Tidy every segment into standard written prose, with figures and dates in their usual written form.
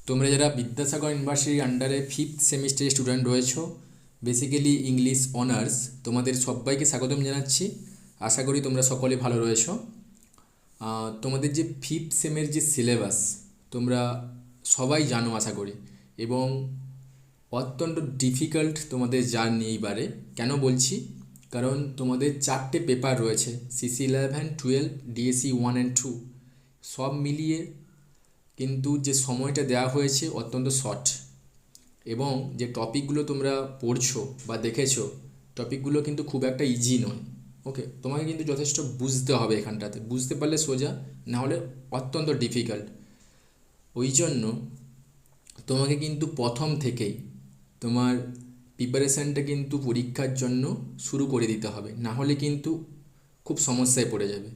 তোমরা যারা বিদ্যাসাগর ইউনিভার্সিটির আন্ডারে 5th সেমিস্টারের স্টুডেন্ট রয়েছো, বেসিক্যালি ইংলিশ অনার্স, তোমাদের সবাইকে স্বাগতম জানাচ্ছি। আশা করি তোমরা সকলে ভালো রয়েছো। তোমাদের যে 5th সেমের যে সিলেবাস তোমরা সবাই জানো আশা করি, এবং অত্যন্ত ডিফিকাল্ট তোমাদের জার্নি এইবারে। কেন বলছি? কারণ তোমাদের 4টে পেপার রয়েছে, সিসি 11, 12, ডিএসসি 1 and 2, সব মিলিয়ে কিন্তু যে সময়টা দেওয়া হয়েছে অত্যন্ত শর্ট, এবং যে টপিকগুলো তোমরা পড়ছো বা দেখেছো টপিকগুলো কিন্তু খুব একটা ইজি নয়। ওকে, তোমাকে কিন্তু যথেষ্ট বুঝতে হবে, এখানটাতে বুঝতে পারলে সোজা, না হলে অত্যন্ত ডিফিকাল্ট। ওই জন্য তোমাকে কিন্তু প্রথম থেকেই তোমার প্রিপারেশানটা কিন্তু পরীক্ষার জন্য শুরু করে দিতে হবে, না হলে কিন্তু খুব সমস্যায় পড়ে যাবে।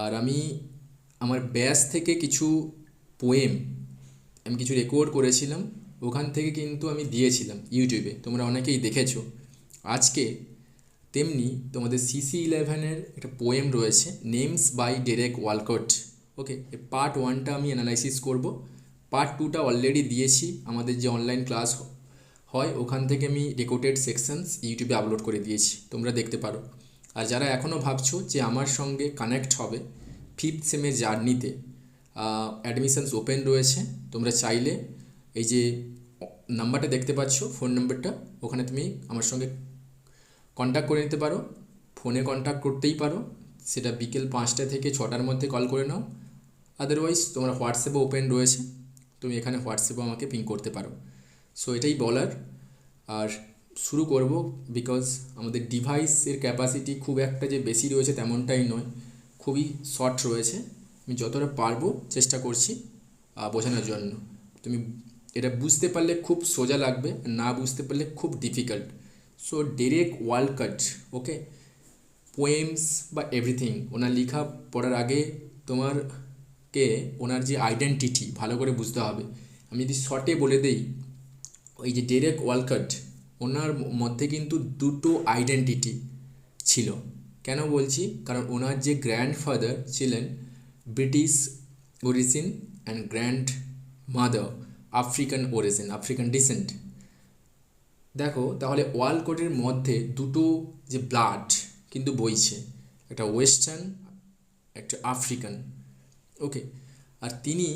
আর আমি আমার ব্যাচ থেকে কিছু পোয়েম আমি কিছু রেকর্ড করেছিলাম, ওখান থেকে কিন্তু আমি দিয়েছিলাম ইউটিউবে, তোমরা অনেকেই দেখেছো। আজকে তেমনি তোমাদের সিসি 11-এর একটা পোয়েম রয়েছে, names by Derek Walcott. Okay, part 1টা আমি অ্যানালাইসিস করব, পার্ট 2টা অলরেডি দিয়েছি। আমাদের যে অনলাইন ক্লাস হয় ওখান থেকে আমি রেকর্ডেড সেকশনস ইউটিউবে আপলোড করে দিয়েছি, তোমরা দেখতে পারো। আর যারা এখনও ভাবছো যে আমার সঙ্গে কানেক্ট হবে 5th সেমের জার্নিতে, অ্যাডমিশনস ওপেন রয়েছে। তোমরা চাইলে এই যে নাম্বারটা দেখতে পাচ্ছ, ফোন নাম্বারটা, ওখানে তুমি আমার সঙ্গে কন্ট্যাক্ট করে নিতে পারো। ফোনে কন্ট্যাক্ট করতেই পারো, সেটা বিকেল 5টা থেকে 6টার মধ্যে কল করে নাও। আদারওয়াইজ তোমরা হোয়াটসঅ্যাপে ওপেন রয়েছে, তুমি এখানে হোয়াটসঅ্যাপে আমাকে পিং করতে পারো। সো এটাই বলার। আর শুরু করব, বিকজ আমাদের ডিভাইসের ক্যাপাসিটি খুব একটা যে বেশি রয়েছে তেমনটাই নয়, খুবই শর্ট রয়েছে। আমি যতটা পারবো চেষ্টা করছি বোঝানোর জন্য। তুমি এটা বুঝতে পারলে খুব সোজা লাগবে, না বুঝতে পারলে খুব ডিফিকাল্ট। সো ডেরেক ওয়ালকট, ওকে, পোয়েমস বা এভরিথিং, ওনার লেখা পড়ার আগে তোমারকে ওনার যে আইডেন্টিটি ভালো করে বুঝতে হবে। আমি যদি শর্টে বলে দেই, ওই যে ডেরেক ওয়ালকট, ওনার মধ্যে কিন্তু দুটো আইডেন্টিটি ছিল। কেন বলছি? কারণ ওনার যে গ্র্যান্ডফাদার ছিলেন British origin and grandmother African origin, African descent. দেখো তাহলে ওয়ালকটের মধ্যে দুটো যে ব্লাড কিন্তু বইছে, একটা ওয়েস্টার্ন, একটা আফ্রিকান। ওকে, আর তিনি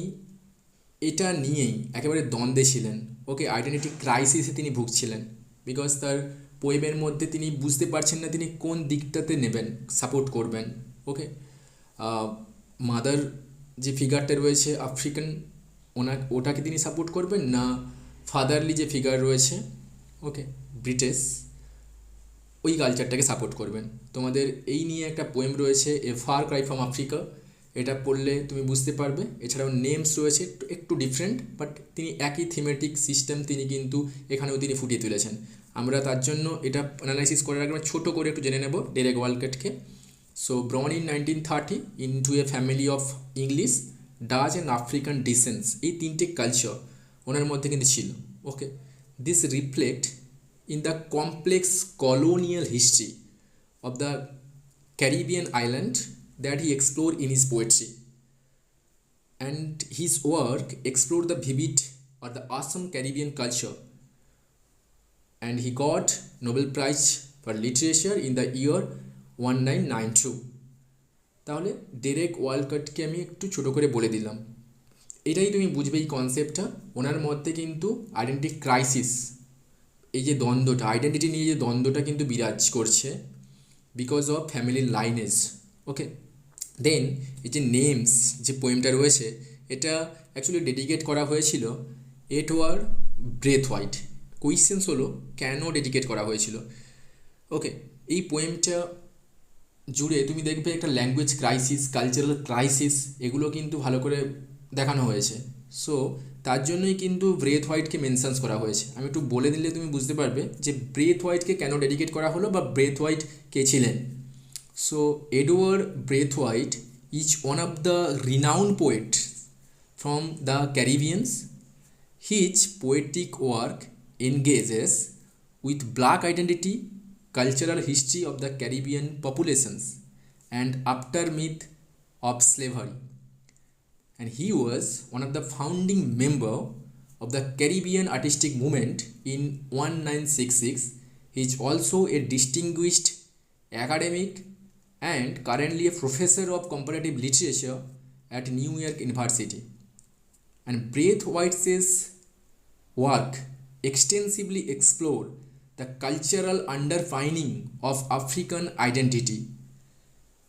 এটা নিয়েই একেবারে দ্বন্দ্বে ছিলেন। ওকে, আইডেন্টিটি ক্রাইসিসে তিনি ভুগছিলেন, বিকজ তার পোয়েমের মধ্যে তিনি বুঝতে পারছেন না তিনি কোন দিকটাতে নেবেন, সাপোর্ট করবেন। ওকে, মাদার যে ফিগারটা রয়েছে আফ্রিকান, ওটাকে তিনি সাপোর্ট করবেন না ফাদারলি যে ফিগার রয়েছে, ওকে, ব্রিটিশ, ওই কালচারটাকে সাপোর্ট করবেন। তোমাদের এই নিয়ে একটা পোয়েম রয়েছে, এ ফার ক্রাই ফ্রম আফ্রিকা, এটা পড়লে তুমি বুঝতে পারবে। এছাড়াও নেমস রয়েছে একটু ডিফারেন্ট, বাট তিনি একই থিমেটিক সিস্টেম তিনি কিন্তু এখানেও তিনি ফুটিয়ে তুলেছেন। আমরা তার জন্য এটা অ্যানালাইসিস করার আগে ছোটো করে একটু জেনে নেব ডেরেক ওয়ালকটকে। So born in 1930 into a family of English, Dutch and African descents, এই তিনটে কালচার ওনার মধ্যে কিন্তু ছিল। Okay, this reflect in the complex colonial history of the Caribbean island that he explored in his poetry. And his work explored the vivid or the awesome Caribbean culture. And he got Nobel Prize for Literature in the year 1992. তাহলে Derek ওয়ালকটকে আমি একটু ছোটো করে বলে দিলাম, এটাই তুমি বুঝবে এই কনসেপ্টটা। ওনার মধ্যে কিন্তু আইডেন্টিটি ক্রাইসিস, এই যে দ্বন্দ্বটা, আইডেন্টিটি নিয়ে যে দ্বন্দ্বটা কিন্তু বিরাজ করছে বিকজ অফ ফ্যামিলির লাইনেজ। ওকে, দেন এই যে নেমস যে পোয়েমটা রয়েছে, এটা অ্যাকচুয়ালি ডেডিকেট করা হয়েছিল এডওয়ার্ড ব্রেথওয়াইট। কোয়েশ্চেন্স হলো কেন ডেডিকেট করা হয়েছিল। ওকে, এই পোয়েমটা জুড়ে তুমি দেখবে একটা ল্যাঙ্গুয়েজ ক্রাইসিস, কালচারাল ক্রাইসিস, এগুলো কিন্তু ভালো করে দেখানো হয়েছে। সো তার জন্যই কিন্তু ব্রেথওয়াইটকে মেনশনস করা হয়েছে। আমি একটু বলে দিলে তুমি বুঝতে পারবে যে ব্রেথওয়াইটকে কেন ডেডিকেট করা হলো বা ব্রেথওয়াইট কে ছিলেন। So Edward Brathwaite is one of the renowned poet from the Caribbeans. His poetic work engages with black identity, cultural history of the Caribbean populations, and aftermath of slavery. and he was one of the founding member of the Caribbean artistic movement in 1966. He is also a distinguished academic and currently a professor of comparative literature at New York University. And Braithwaite's work extensively explored the cultural underpinning of African identity,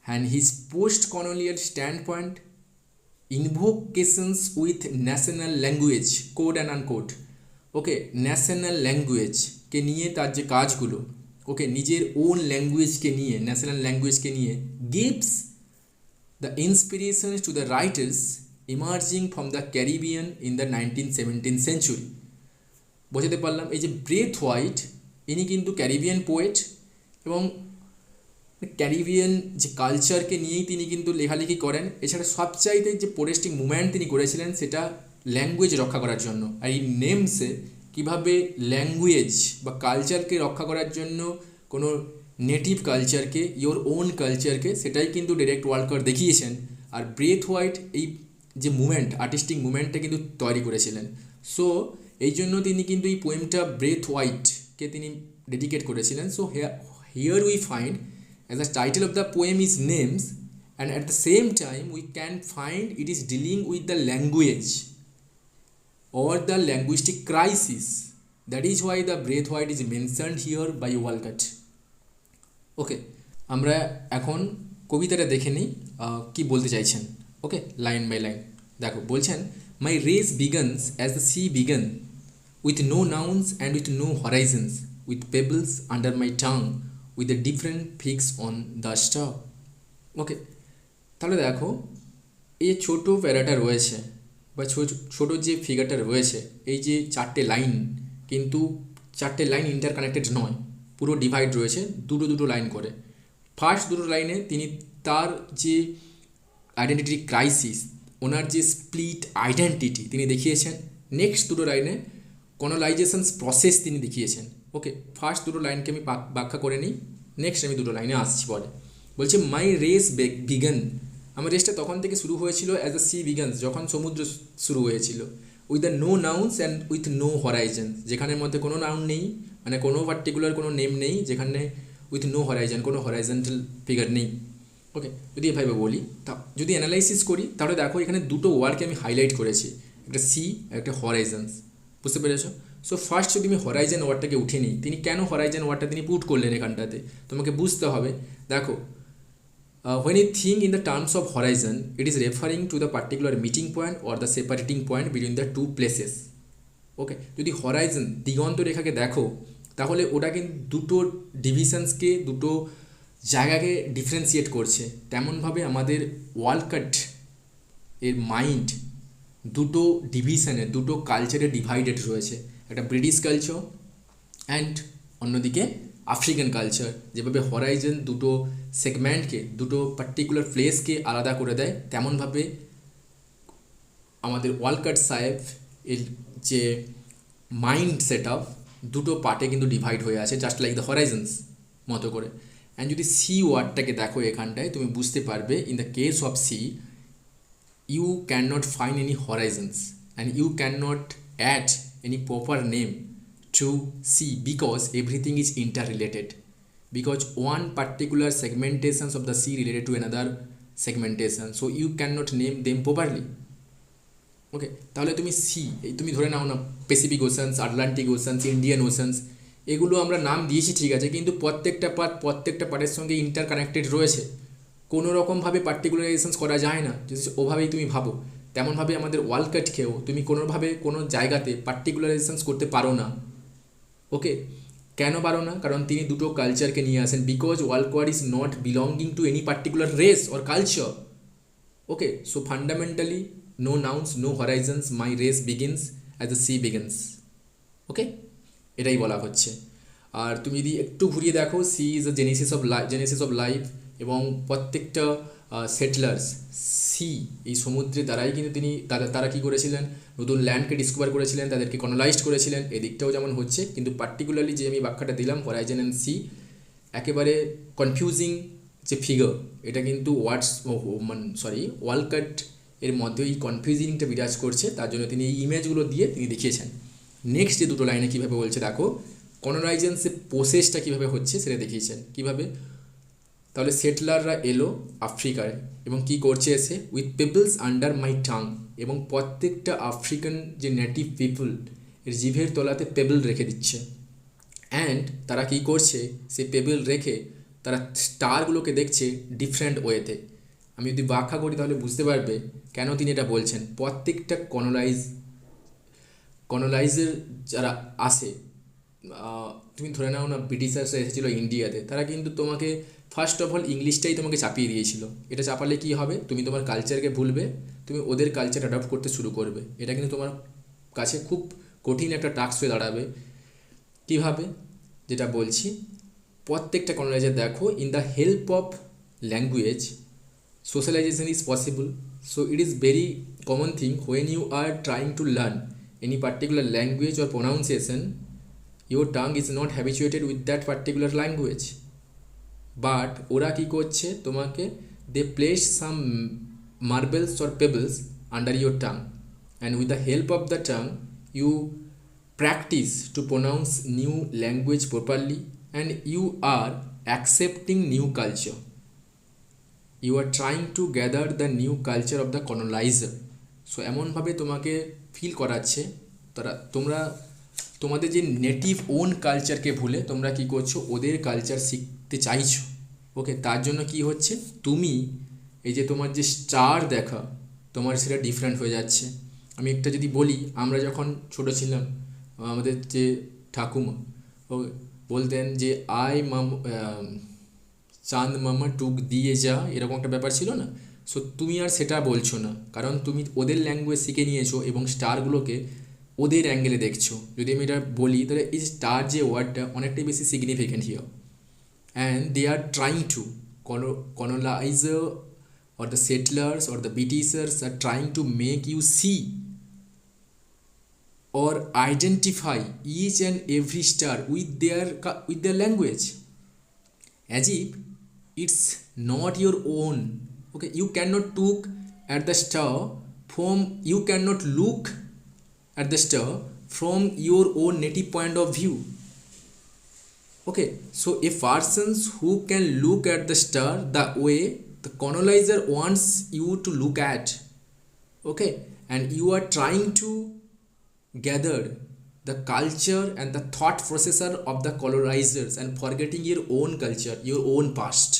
and his post-colonial standpoint, invocations with national language, quote and unquote, okay national ল্যাঙ্গুয়েজকে নিয়ে তার যে কাজগুলো, ওকে নিজের on ল্যাঙ্গুয়েজকে নিয়ে, national ল্যাঙ্গুয়েজকে নিয়ে, gives the inspirations to the writers emerging from the Caribbean in the 1917th century. বোঝাতে পারলাম? এই যে ব্রেথওয়াইট, ইনি কিন্তু ক্যারিবিয়ান পোয়েট এবং ক্যারিবিয়ান যে কালচারকে নিয়েই তিনি কিন্তু লেখালেখি করেন। এছাড়া সবচাইতে যে প্রোটেস্টিং মুভমেন্ট তিনি করেছিলেন সেটা ল্যাঙ্গুয়েজ রক্ষা করার জন্য। আর এই নেমসে কীভাবে ল্যাঙ্গুয়েজ বা কালচারকে রক্ষা করার জন্য কোনো নেটিভ কালচারকে, ইয়োর ওন কালচারকে, সেটাই কিন্তু ডিরেক্ট ওয়ালকট দেখিয়েছেন। আর ব্রেথওয়াইট এই যে মুভমেন্ট, আর্টিস্টিক মুভমেন্টটা কিন্তু তৈরি করেছিলেন। সো এই জন্য তিনি কিন্তু এই পোয়েমটা ব্রেথওয়াইটকে তিনি ডেডিকেট করেছিলেন। So here we find as the title of the poem is names, and at the same time we can find it is dealing with the language or the linguistic crisis. That is why the Braithwaite is mentioned here by Walcott. Okay, আমরা এখন কবিতাটা দেখে নিই কি বলতে চাইছেন। ওকে, line by line দেখো। বলছেন, my race begins as the sea began, with no nouns and with no horizons, with pebbles under my tongue, with a different fix on the star. ওকে, তাহলে দেখো এই ছোটো প্যারাটা রয়েছে বা ছোটো যে ফিগারটা রয়েছে, এই যে চারটে লাইন, কিন্তু চারটে লাইন ইন্টারকানেক্টেড নয়, পুরো ডিভাইড রয়েছে দুটো লাইন করে। ফার্স্ট দুটো লাইনে তিনি তার যে আইডেন্টিটি ক্রাইসিস, ওনার যে স্প্লিট আইডেন্টিটি তিনি দেখিয়েছেন। নেক্সট দুটো লাইনে কলোনাইজেশনস প্রসেস তিনি দেখিয়েছেন। ওকে, ফার্স্ট দুটো লাইনকে আমি ব্যাখ্যা করে নিই, নেক্সট আমি দুটো লাইনে আসছি পরে। বলছে, মাই রেস বিগান, আমার রেসটা তখন থেকে শুরু হয়েছিল অ্যাজ আ সি বিগানস, যখন সমুদ্র শুরু হয়েছিল, with the no nouns and with no horizon, যেখানের মধ্যে কোনো নাউন নেই, মানে কোনো পার্টিকুলার কোনো নেম নেই, যেখানে উইথ নো হরাইজন, কোনো হরাইজেন্টাল ফিগার নেই। ওকে, যদি এভাবে বলি, যদি অ্যানালাইসিস করি, তাহলে দেখো এখানে দুটো ওয়ার্ডকে আমি হাইলাইট করেছি, একটা সি একটা হরাইজনস। বুঝতে পেরেছো? সো ফার্স্ট যদি আমি হরাইজন ওয়ার্ডটাকে উঠে নিই, তিনি কেন হরাইজন ওয়ার্ডটা তিনি পুট করলেন এখানটাতে, তোমাকে বুঝতে হবে। দেখো, when you think in the terms of horizon, it is referring to the particular meeting point or the separating point between the two places. ওকে, যদি হরাইজন দিগন্ত রেখাকে দেখো, তাহলে ওটা কিন্তু দুটো ডিভিশনসকে, দুটো জায়গাকে ডিফারেন্সিয়েট করছে। তেমনভাবে আমাদের ওয়ালকট এর মাইন্ড দুটো ডিভিশনে, দুটো কালচারে ডিভাইডেড রয়েছে, একটা ব্রিটিশ কালচার অ্যান্ড অন্যদিকে আফ্রিকান কালচার। যেভাবে হরাইজন দুটো সেগমেন্টকে, দুটো পার্টিকুলার প্লেসকে আলাদা করে দেয়, তেমনভাবে আমাদের ওয়ালকট সাহেব এর যে মাইন্ড সেট আপ দুটো পার্টে কিন্তু ডিভাইড হয়ে আছে, জাস্ট লাইক দ্য হরাইজনস মতো করে। অ্যান্ড যদি সি ওয়ার্ডটাকে দেখো এখানটায়, তুমি বুঝতে পারবে in the case of sea you cannot find any horizons and you cannot add any proper name to sea because everything is interrelated, because one particular segmentations of the sea related to another segmentation, so you cannot name them properly. ওকে, তাহলে তুমি C, তুমি ধরে নাও না Pacific oceans, Atlantic oceans, Indian oceans, এগুলো আমরা নাম দিয়েছি ঠিক আছে, কিন্তু প্রত্যেকটা পার্টের সঙ্গে ইন্টারকানেক্টেড রয়েছে, কোনো রকমভাবে পার্টিকুলারাইজেশনস করা যায় না। যদি ওভাবেই তুমি ভাবো, তেমনভাবে আমাদের ওয়ালকটকেও তুমি কোনোভাবে কোনো জায়গাতে পার্টিকুলারাইজেশনস করতে পারো না। ওকে, কেন পারো না? কারণ তিনি দুটো কালচারকে নিয়ে আসেন, because Walcott is not belonging to any particular race or culture. Okay, so fundamentally no nouns, no horizons, my race begins as the sea begins. Okay, এটাই বলা হচ্ছে। আর তুমি যদি একটু ঘুরিয়ে দেখো, sea is the genesis of life, এবং প্রত্যেকটা সেটলার্স সি, এই সমুদ্রের দ্বারাই কিন্তু তিনি তারা কী করেছিলেন, নতুন ল্যান্ডকে ডিসকভার করেছিলেন, তাদেরকে কলোনাইজড করেছিলেন। এদিকটাও যেমন হচ্ছে, কিন্তু পার্টিকুলারলি যে আমি ব্যাখ্যাটা দিলাম হরাইজন অ্যান্ড সি, একেবারে কনফিউজিং যে ফিগার, এটা কিন্তু ওয়ালকট এর মধ্যে এই কনফিউজিংটা বিরাজ করছে, তার জন্য তিনি এই ইমেজগুলো দিয়ে তিনি দেখিয়েছেন। নেক্সট যে দুটো লাইনে কীভাবে বলছে দেখো, কলোনাইজেশনের প্রসেসটা কীভাবে হচ্ছে সেটা দেখিয়েছেন। কীভাবে, তাহলে সেটলাররা এলো আফ্রিকায় এবং কি করছে এসে, with pebbles under my tongue, এবং প্রত্যেকটা আফ্রিকান যে নেটিভ পিপল এর জিভের তলাতে পেবল রেখে দিচ্ছে। অ্যান্ড তারা কী করছে, সে পেবল রেখে তারা স্টারগুলোকে দেখছে ডিফারেন্ট ওয়েতে। আমি যদি ব্যাখ্যা করি তাহলে বুঝতে পারবে কেন তিনি এটা বলছেন। প্রত্যেকটা কলোনাইজের যারা আসে, তুমি ধরে নাও না ব্রিটিশার্সরা এসেছিলো ইন্ডিয়াতে, তারা কিন্তু তোমাকে ফার্স্ট অফ অল ইংলিশটাই তোমাকে চাপিয়ে দিয়েছিল। এটা চাপালে কী হবে, তুমি তোমার কালচারকে ভুলবে, তুমি ওদের কালচার অ্যাডপ্ট করতে শুরু করবে। এটা কিন্তু তোমার কাছে খুব কঠিন একটা টাস্ক হয়ে দাঁড়াবে। কীভাবে, যেটা বলছি, প্রত্যেকটা কলোনাইজার দেখো, in the help of language socialization is possible. So it is very common thing when you are trying to learn any particular language or pronunciation, your tongue is not habituated with that particular language. But ওরা কী করছে তোমাকে, they place some marbles or pebbles under your tongue, and with the help of the tongue you practice to pronounce new language properly, and you are accepting new culture. You are trying to gather the new culture of the colonizer. So এমনভাবে তোমাকে feel করাচ্ছে তোমরা তোমাদের যে native on কালচারকে ভুলে তোমরা কী করছো, ওদের কালচার শিখতে চাইছো। ওকে, তার জন্য কি হচ্ছে, তুমি এই যে তোমার যে স্টার দেখা, তোমার সেটা ডিফারেন্ট হয়ে যাচ্ছে। আমি একটা যদি বলি, আমরা যখন ছোটো ছিলাম, আমাদের যে ঠাকুমা বলতেন যে চাঁদ মামা টুক দিয়ে যা, এরকম একটা ব্যাপার ছিল না। সো তুমি আর সেটা বলছো না, কারণ তুমি ওদের ল্যাঙ্গুয়েজ শিখে নিয়েছো এবং স্টারগুলোকে ওদের অ্যাঙ্গেলে দেখছো। যদি আমি এটা বলি তাহলে এই স্টার যে ওয়ার্ডটা অনেকটাই বেশি significant here, and they are trying to colonizer or the settlers or the Britishers are trying to make you see or identify each and every star with their language, as if it's not your own. Okay, you cannot look at the star from your own native point of view. Okay, so a person who can look at the star the way the colonizer wants you to look at, okay, and you are trying to gather the culture and the thought processor of the colonizers and forgetting your own culture, your own past.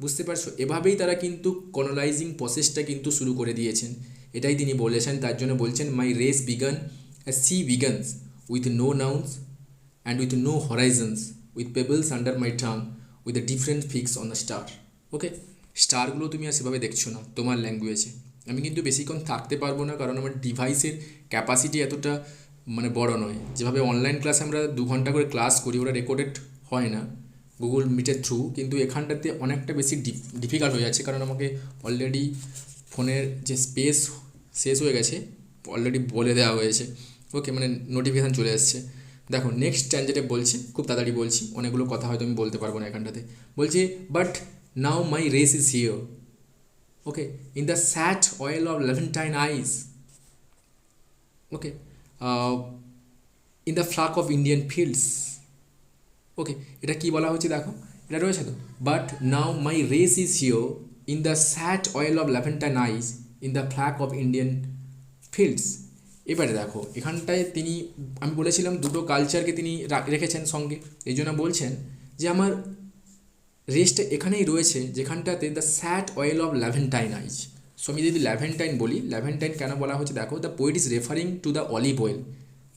বুঝতে পারছো, এভাবেই তারা কিন্তু কলোনাইজিং প্রসেসটা কিন্তু শুরু করে দিয়েছেন। এটাই তিনি বলেছেন, তার জন্য বলছেন my race began as sea begins with no nouns and with no horizons, with pebbles under my tongue, with a different fix on the star. Okay, স্টারগুলো তুমি আর সেভাবে দেখছো না তোমার ল্যাঙ্গুয়েজে। আমি কিন্তু বেশিক্ষণ থাকতে পারবো না, কারণ আমার ডিভাইসের ক্যাপাসিটি এতটা বড় নয়। যেভাবে অনলাইন ক্লাসে আমরা 2 ঘন্টা করে ক্লাস করি, ওরা রেকর্ডেড হয় না গুগল মিটের থ্রু, কিন্তু এখানটাতে অনেকটা বেশি ডিফিকাল্ট হয়ে যাচ্ছে, কারণ আমাকে অলরেডি ফোনের যে স্পেস শেষ হয়ে গেছে, অলরেডি বলে দেওয়া হয়েছে। ওকে, নোটিফিকেশান চলে এসছে। দেখো নেক্সট স্ট্যান্ডার্ডে বলছে, খুব তাড়াতাড়ি বলছি, অনেকগুলো কথা হয়তো আমি বলতে পারবো না এখানটাতে। বলছে but now my race is here, okay, in the sat oil of Levantine eyes, okay, in the flag of Indian fields. Okay, এটা কী বলা হচ্ছে দেখো, এটা রয়েছে তো, but now my race is here in the sat oil of Levantine eyes in the flag of Indian fields. এবারে দেখো এখানটায় তিনি, আমি বলেছিলাম দুটো কালচারকে তিনি রেখেছেন সঙ্গে, এই জন্য বলছেন যে আমার রেসটা এখানেই রয়েছে যেখানটাতে the sat oil of Levantine eyes. So আমি যদি লেভেন্টাইন বলি, লেভেন্টাইন কেন বলা হচ্ছে দেখো, the poet is referring to the olive oil.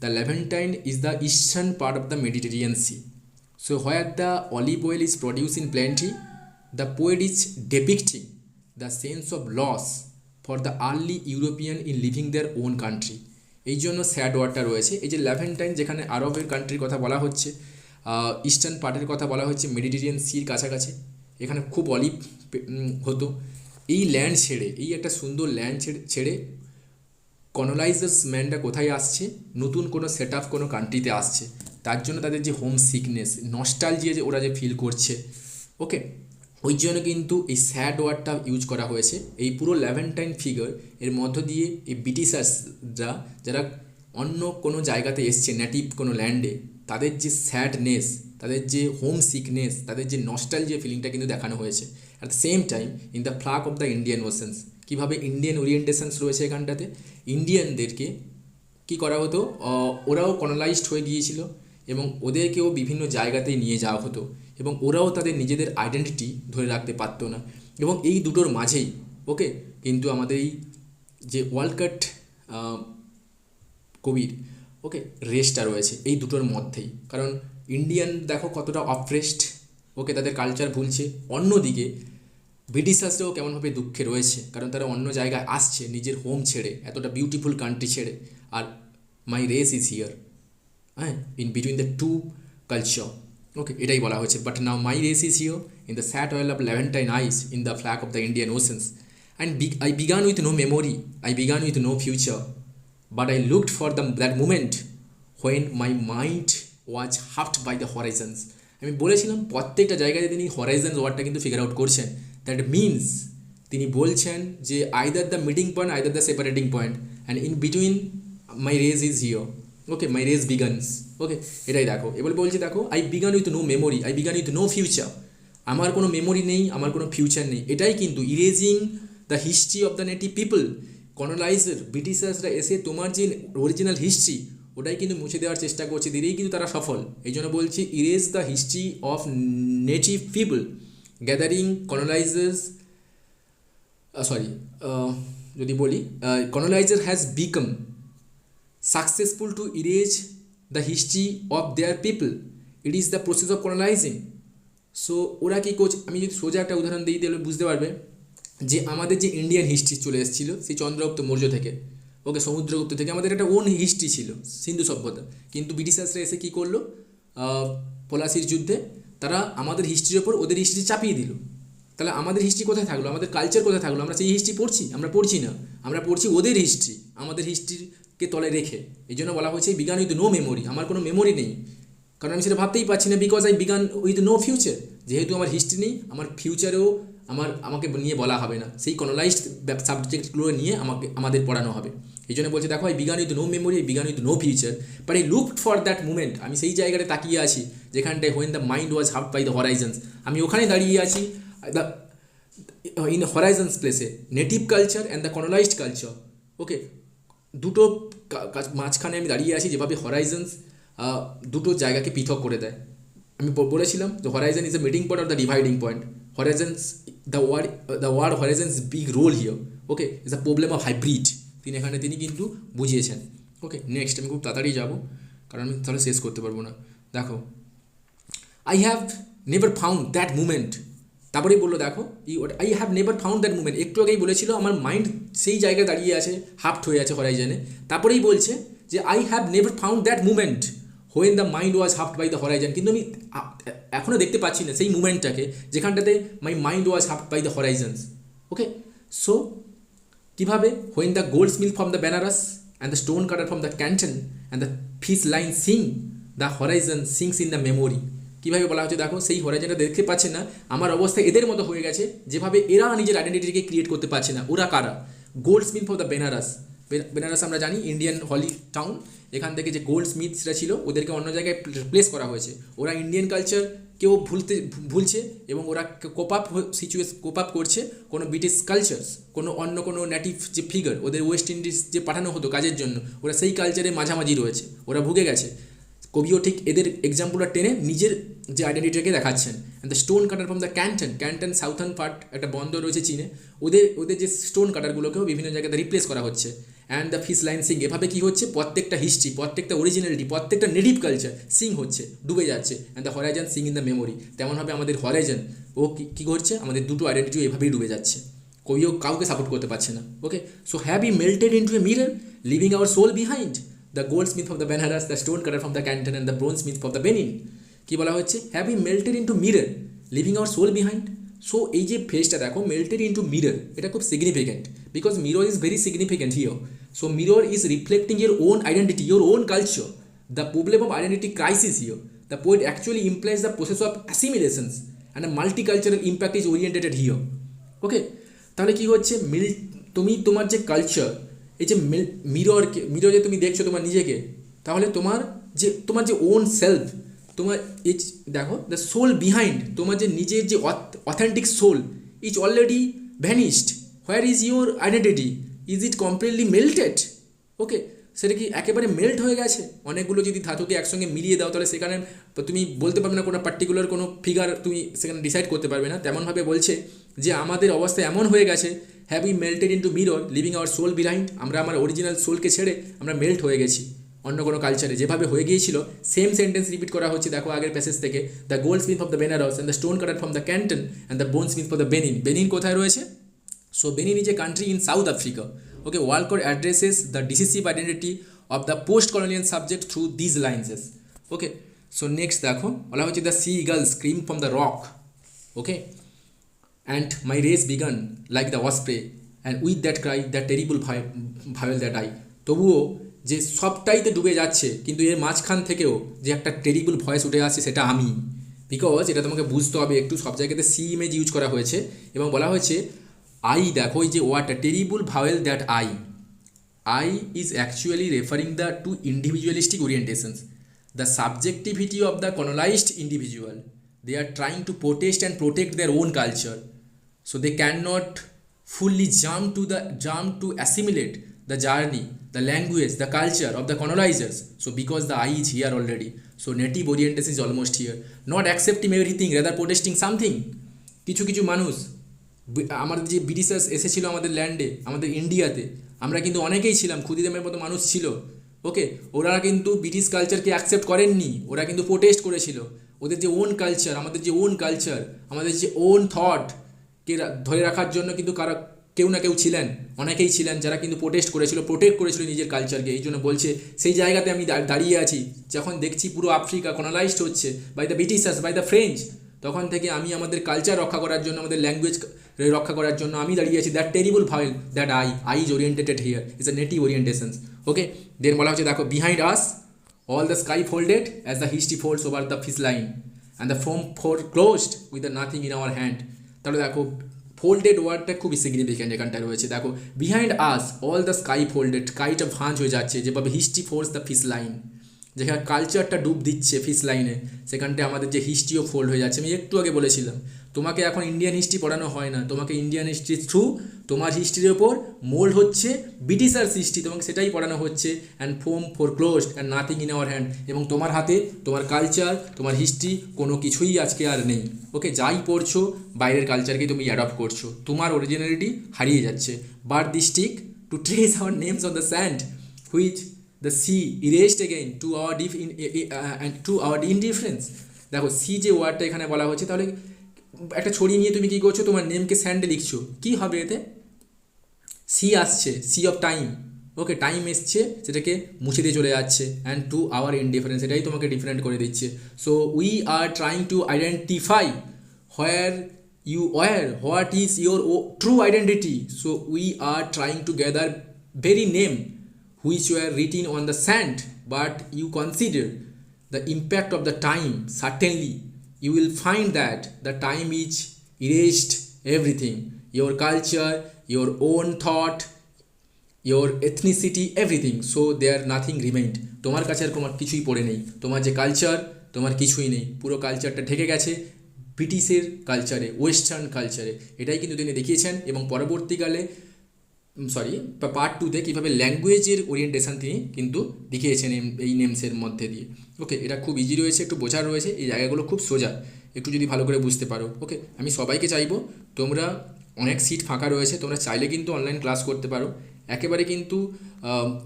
The Levantine is the eastern part of the Mediterranean sea. So where the olive oil is produced in plenty, the poet is depicting the sense of loss for the early European in leaving their own country. এই জন্য sad ওয়ার্ডটা রয়েছে। এই যে লেভেন্টাইন, যেখানে আরবের কান্ট্রির কথা বলা হচ্ছে, ইস্টার্ন পার্টের কথা বলা হচ্ছে, মেডিটেরিয়ান সির কাছাকাছি, এখানে খুব অলিভ হতো। এই ল্যান্ড ছেড়ে, এই একটা সুন্দর ল্যান্ড ছেড়ে কলোনাইজার্স ম্যানরা কোথায় আসছে, নতুন কোনো সেট আপ কোনো কান্ট্রিতে আসছে। তার জন্য তাদের যে হোম সিকনেস, নস্টালজিয়া যে ওরা যে ফিল করছে, ওকে, ওই জন্য কিন্তু এই স্যাড ওয়ার্ডটা ইউজ করা হয়েছে। এই পুরো লেভেন্টাইন ফিগার এর মধ্য দিয়ে এই ব্রিটিশার্সরা যারা অন্য কোনো জায়গাতে এসছে, নেটিভ কোনো ল্যান্ডে, তাদের যে স্যাডনেস, তাদের যে হোম সিকনেস, তাদের যে নস্টালজিয়া ফিলিংটা কিন্তু দেখানো হয়েছে। At the same time in the flag of the Indian oceans, কীভাবে ইন্ডিয়ান ওরিয়েন্টেশনস রয়েছে এখানটাতে। ইন্ডিয়ানদেরকে কী করা হতো, ওরাও কলোনাইজড হয়ে গিয়েছিল এবং ওদেরকেও বিভিন্ন জায়গাতেই নিয়ে যাওয়া হতো এবং ওরাও তাদের নিজেদের আইডেন্টিটি ধরে রাখতে পারতো না। এবং এই দুটোর মাঝেই ওকে কিন্তু আমাদের এই যে ওয়ালকট কবির ওকে রেসটা রয়েছে এই দুটোর মধ্যেই। কারণ ইন্ডিয়ান দেখো কতটা অপ্রেসড, ওকে তাদের কালচার ভুলছে, অন্যদিকে ব্রিটিশার্সরাও কেমনভাবে দুঃখে রয়েছে কারণ তারা অন্য জায়গায় আসছে নিজের হোম ছেড়ে, এতটা বিউটিফুল কান্ট্রি ছেড়ে। আর মাই রেস ইজ হিয়ার, হ্যাঁ, in between the two culture, okay এটাই বলা হয়েছে। But now my race is here in the sat oil of Levantine eyes in the flag of the Indian oceans and I began with no memory, I began with no future, but I looked for that moment when my mind was huffed by the horizons. আমি বলেছিলাম প্রত্যেকটা জায়গায় তিনি horizons ওয়ার্ডটা কিন্তু figure out করছেন। That means তিনি বলছেন যে either the meeting point, either the separating point, and in between my race is here, okay my race begins, okay এটাই দেখো। এবার বলছে দেখো I began with no memory, I began with no future, আমার কোনো মেমোরি নেই, আমার কোনো ফিউচার নেই। এটাই কিন্তু erasing the history of the native people. Coloniser ব্রিটিশার্সরা এসে তোমার যে অরিজিনাল হিস্ট্রি ওটাই কিন্তু মুছে দেওয়ার চেষ্টা করছে, দিলেই কিন্তু তারা সফল। এই জন্য বলছি erase the history of native people gathering colonisers, যদি বলি coloniser has become successful to erase the history of their people, it is the process of colonising. So ওরা কী করছে, আমি যদি সোজা একটা উদাহরণ দিই তাহলে বুঝতে পারবে যে আমাদের যে ইন্ডিয়ান হিস্ট্রি চলে এসেছিলো সেই চন্দ্রগুপ্ত মৌর্য থেকে, ওকে সমুদ্রগুপ্ত থেকে, আমাদের একটা ওন হিস্ট্রি ছিল সিন্ধু সভ্যতা। কিন্তু ব্রিটিশার্সরা এসে কী করলো, পলাশির যুদ্ধে তারা আমাদের হিস্ট্রির ওপর ওদের হিস্ট্রি চাপিয়ে দিল। তাহলে আমাদের হিস্ট্রি কোথায় থাকলো, আমাদের কালচার কোথায় থাকলো? আমরা সেই হিস্ট্রি পড়ছি? আমরা পড়ছি না, আমরা পড়ছি ওদের হিস্ট্রি, আমাদের হিস্ট্রিকে তলে রেখে। এই জন্য বলা হয়েছে বিগান উইথ নো মেমোরি, আমার কোনো মেমোরি নেই, কারণ আমি সেটা ভাবতেই পারছি না। Because I began with no future, যেহেতু আমার হিস্ট্রি নেই, আমার ফিউচারেও আমাকে নিয়ে বলা হবে না, সেই কলোনাইজড সাবজেক্টগুলো নিয়ে আমাদের পড়ানো হবে। এই জন্য বলছে দেখো I began with no memory, I began with no future, but I looked for that moment. আমি সেই জায়গায় তাকিয়ে আছি যেখানটায় when the mind was halved by the horizons, আমি ওখানে দাঁড়িয়ে আছি দ্য ইন হরাইজন্স প্লেসে, native culture and the colonized culture, okay দুটো মাঝখানে আমি দাঁড়িয়ে আছি, যেভাবে হরাইজন্স দুটো জায়গাকে পৃথক করে দেয়। আমি বলেছিলাম the horizon is the meeting point or the dividing point. Horizons the word horizons big role here, okay is the problem of hybrid. তিনি কিন্তু বুঝিয়েছেন। ওকে নেক্সট আমি খুব তাড়াতাড়ি যাবো কারণ আমি তাহলে শেষ করতে পারবো না। দেখো I have never found that moment, তারপরেই বললো দেখো I have never found that moment, একটু আগেই বলেছিল আমার মাইন্ড সেই জায়গায় দাঁড়িয়ে আছে, হাফট হয়ে আছে হরাইজনে। তারপরেই বলছে যে I have never found that moment when the mind was halved by the horizon, কিন্তু আমি এখনও দেখতে পাচ্ছি না সেই মুমেন্টটাকে যেখানটাতে my mind was halved by the horizons. Okay so কীভাবে, when the gold smith from the Benares and the stone cutter from the Canton and the fish line sing the horizon sings in the memory. কীভাবে বলা হচ্ছে দেখো সেই হরাইজনটা দেখতে পাচ্ছে না, আমার অবস্থা এদের মতো হয়ে গেছে যেভাবে এরা নিজের আইডেন্টিটিকে ক্রিয়েট করতে পারছে না। ওরা কারা? Goldsmith for the Benares, Benares আমরা জানি ইন্ডিয়ান হলি টাউন, এখান থেকে যে গোল্ড স্মিথসরা ছিল ওদেরকে অন্য জায়গায় প্লেস করা হয়েছে। ওরা ইন্ডিয়ান কালচারকেও ভুলছে এবং ওরা কোপ আপ করছে কোনো ব্রিটিশ কালচার, অন্য কোনো নেটিভ যে ফিগার ওদের ওয়েস্ট ইন্ডিজ যে পাঠানো হতো কাজের জন্য, ওরা সেই কালচারের মাঝামাঝি রয়েছে, ওরা ভুগে গেছে। কবিও ঠিক এদের এক্সাম্পলটা টেনে নিজের যে আইডেন্টিটিকে দেখাচ্ছেন। And the stone cutter from the Canton southern part একটা বন্দর রয়েছে চীনে, ওদের যে স্টোন কাটারগুলোকেও বিভিন্ন জায়গাতে রিপ্লেস করা হচ্ছে। And the fish line sing, এভাবে কী হচ্ছে প্রত্যেকটা হিস্ট্রি, প্রত্যেকটা অরিজিনালিটি, প্রত্যেকটা নেটিভ কালচার সিং হচ্ছে, ডুবে যাচ্ছে। And the Horizon Singh in the memory, তেমনভাবে আমাদের হরাইজন ও কী করছে, আমাদের দুটো আইডেন্টিটিও এভাবেই ডুবে যাচ্ছে, কবিও কাউকে সাপোর্ট করতে পারছে না। Okay so have we melted into a mirror living our soul behind, the goldsmith of the Benares, the stone cutter from the Canton and the bronzesmith of the Benin. কী বলা হচ্ছে, have we melted into mirror living our soul behind. So এই যে ফেজটা দেখো melted into mirror, এটা খুব significant because mirror is very significant here. So mirror is reflecting your own identity, your own culture. The problem of identity crisis here, the poet actually implies the process of assimilations and a multicultural impact is oriented here. Okay, তাহলে কী হচ্ছে, তুমি তোমার যে culture, এই যে মিররে তুমি দেখছো তোমার নিজেকে, তাহলে তোমার যে ওন সেলফ, তোমার এই দেখো দ্য সোল বিহাইন্ড, তোমার যে নিজের যে authentic soul is already vanished. Where is your identity? Is it completely melted? Okay, সেটা কি একেবারে মেল্ট হয়ে গেছে? অনেকগুলো যদি ধাতুকে একসঙ্গে মিলিয়ে দাও তাহলে সেখানে তুমি বলতে পারবে না কোনো পার্টিকুলার কোনো ফিগার তুমি সেখানে ডিসাইড করতে পারবে না। তেমনভাবে বলছে যে আমাদের অবস্থা এমন হয়ে গেছে, have we melted into mirror living our soul behind, আমরা আমার অরিজিনাল সোলকে ছেড়ে আমরা মেল্ট হয়ে গেছি অন্য কোনো কালচারে, যেভাবে হয়ে গিয়েছিল সেম সেন্টেন্স রিপিট করা হচ্ছে। দেখো আগের প্যাসেজ থেকে, the gold Smith of the Benares and the stone cutter from the Canton and the bone smith for the Benin. Benin কোথায় রয়েছে? So Benin is a country in South Africa. Okay, Walcott addresses the decisive identity of the post-colonial subject through these lines. Okay, so next দেখো বলা হচ্ছে the seagulls scream from the rock. Okay, and my race began like the osprey and with that cry the terrible viol that I. তবুও যে সবটাইতে ডুবে যাচ্ছে কিন্তু এর মাঝখান থেকেও যে একটা টেরিবল ভয়েস উঠে আসছে সেটা আমি। বিকজ এটা তোমাকে বুঝতে হবে একটু, সব জায়গাতে সি ইমেজ ইউজ করা হয়েছে এবং বলা হয়েছে আই, দেখো এই যে ওয়ার্ডটা terrible vowel that I is actually referring the to individualistic orientations, the subjectivity of the colonized individual. They are trying to protest and protect their own culture, so they can not fully jump to assimilate the journey, the language, the culture of the colonizers. So because the I is here already, so native orientation is almost here. Not accepting everything, rather protesting something. কিছু কিছু মানুষ, আমাদের যে ব্রিটিশার্স এসেছিলো আমাদের ল্যান্ডে, আমাদের ইন্ডিয়াতে, আমরা কিন্তু অনেকেই ছিলাম, ক্ষুদিরামের মতো মানুষ ছিল। ওকে, ওরা কিন্তু ব্রিটিশ কালচারকে অ্যাকসেপ্ট করেননি, ওরা কিন্তু প্রোটেস্ট করেছিল। ওদের যে ওন কালচার, আমাদের যে ওন কালচার, আমাদের যে ওন থট কে ধরে রাখার জন্য কিন্তু কেউ না কেউ ছিলেন, অনেকেই ছিলেন যারা কিন্তু প্রোটেস্ট করেছিল, প্রোটেক্ট করেছিল নিজের কালচারকে। এই জন্য বলছে সেই জায়গাতে আমি দাঁড়িয়ে আছি যখন দেখছি পুরো আফ্রিকা কলোনাইজড হচ্ছে by the ব্রিটিশার্স, by the French, তখন থেকে আমি আমাদের কালচার রক্ষা করার জন্য, আমাদের ল্যাঙ্গুয়েজ রক্ষা করার জন্য আমি দাঁড়িয়ে আছি। That terrible vowel that I is oriented here is a native orientations. Okay, then বলা হচ্ছে দেখো behind us all the sky folded as the history folds over the fish line and the foam for closed with the nothing in our hand. তাহলে দেখো folded ওয়ার্ডটা খুবই significant এখানটায় রয়েছে। দেখো behind us all the sky folded, স্কাইটা ভাঁজ হয়ে যাচ্ছে, যেভাবে history force the fish line, যেখানে কালচারটা ডুব দিচ্ছে ফিস লাইনে, সেখানটায় আমাদের যে হিস্ট্রিও ফোল্ড হয়ে যাচ্ছে। আমি একটু আগে বলেছিলাম তোমাকে এখন ইন্ডিয়ান হিস্ট্রি পড়ানো হয় না, তোমাকে ইন্ডিয়ান হিস্ট্রির থ্রু তোমার হিস্ট্রির ওপর মোল্ড হচ্ছে ব্রিটিশার্স হিস্ট্রি, তোমাকে সেটাই পড়ানো হচ্ছে। And foam for closed and nothing in our hand, এবং তোমার হাতে তোমার কালচার, তোমার হিস্ট্রি কোনো কিছুই আজকে আর নেই। ওকে, যাই পড়ছো বাইরের কালচারকে তুমি অ্যাডপ্ট করছো, তোমার অরিজিনালিটি হারিয়ে যাচ্ছে। But the stick to trace our names on the sand which the sea erased again to our indifference. দেখো সি যে ওয়ার্ডটা এখানে বলা হচ্ছে, তাহলে একটা ছড়ি নিয়ে তুমি কী করছো, তোমার নেমকে স্যান্ডে লিখছো, কী হবে এতে? সি আসছে, sea of time. Okay, time এসছে, সেটাকে মুছে দিয়ে চলে যাচ্ছে, অ্যান্ড টু আওয়ার ইনডিফারেন্স, এটাই তোমাকে ডিফারেন্ট করে দিচ্ছে। So we are trying to identify what is your true identity. So we are trying two gather very name which were written on the sand, but you consider the impact of the time. Certainly you will find that the time is erased everything, your culture, your own thought, your ethnicity, everything. So there nothing remained. তোমার কাছে আর তোমার কিছুই পড়ে নেই, তোমার যে culture তোমার কিছুই নেই, পুরো কালচারটা ঢেকে গেছে ব্রিটিশের কালচারে, ওয়েস্টার্ন কালচারে। এটাই কিন্তু তিনি দেখিয়েছেন, এবং পরবর্তীকালে পার্ট 2-তে কীভাবে ল্যাঙ্গুয়েজের ওরিয়েন্টেশন তিনি কিন্তু দেখিয়েছেন এই নেমসের মধ্যে দিয়ে। ওকে, এটা খুব ইজি রয়েছে, একটু বোঝার রয়েছে, এই জায়গাগুলো খুব সোজা, একটু যদি ভালো করে বুঝতে পারো। ওকে, আমি সবাইকে চাইবো, তোমরা অনেক সিট ফাঁকা রয়েছে, তোমরা চাইলে কিন্তু অনলাইন ক্লাস করতে পারো। একেবারে কিন্তু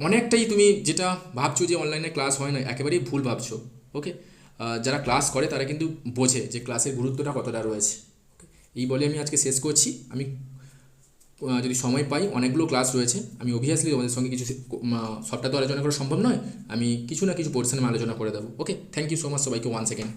অনেকটাই তুমি যেটা ভাবছো যে অনলাইনে ক্লাস হয় না, একেবারেই ভুল ভাবছো। ওকে, যারা ক্লাস করে তারা কিন্তু বোঝে যে ক্লাসের গুরুত্বটা কতটা রয়েছে। ওকে, এই বলে আমি আজকে শেষ করছি। আমি যদি সময় পাই, অনেকগুলো ক্লাস রয়েছে, আমি অবভিয়াসলি তোমাদের সঙ্গে কিছু সবটা তো আলোচনা করা সম্ভব নয়, আমি কিছু না কিছু পোর্শনে আলোচনা করে দেবো। ওকে, থ্যাংক ইউ সো মাচ সবাইকে ওয়ান্স সেকেন্ড।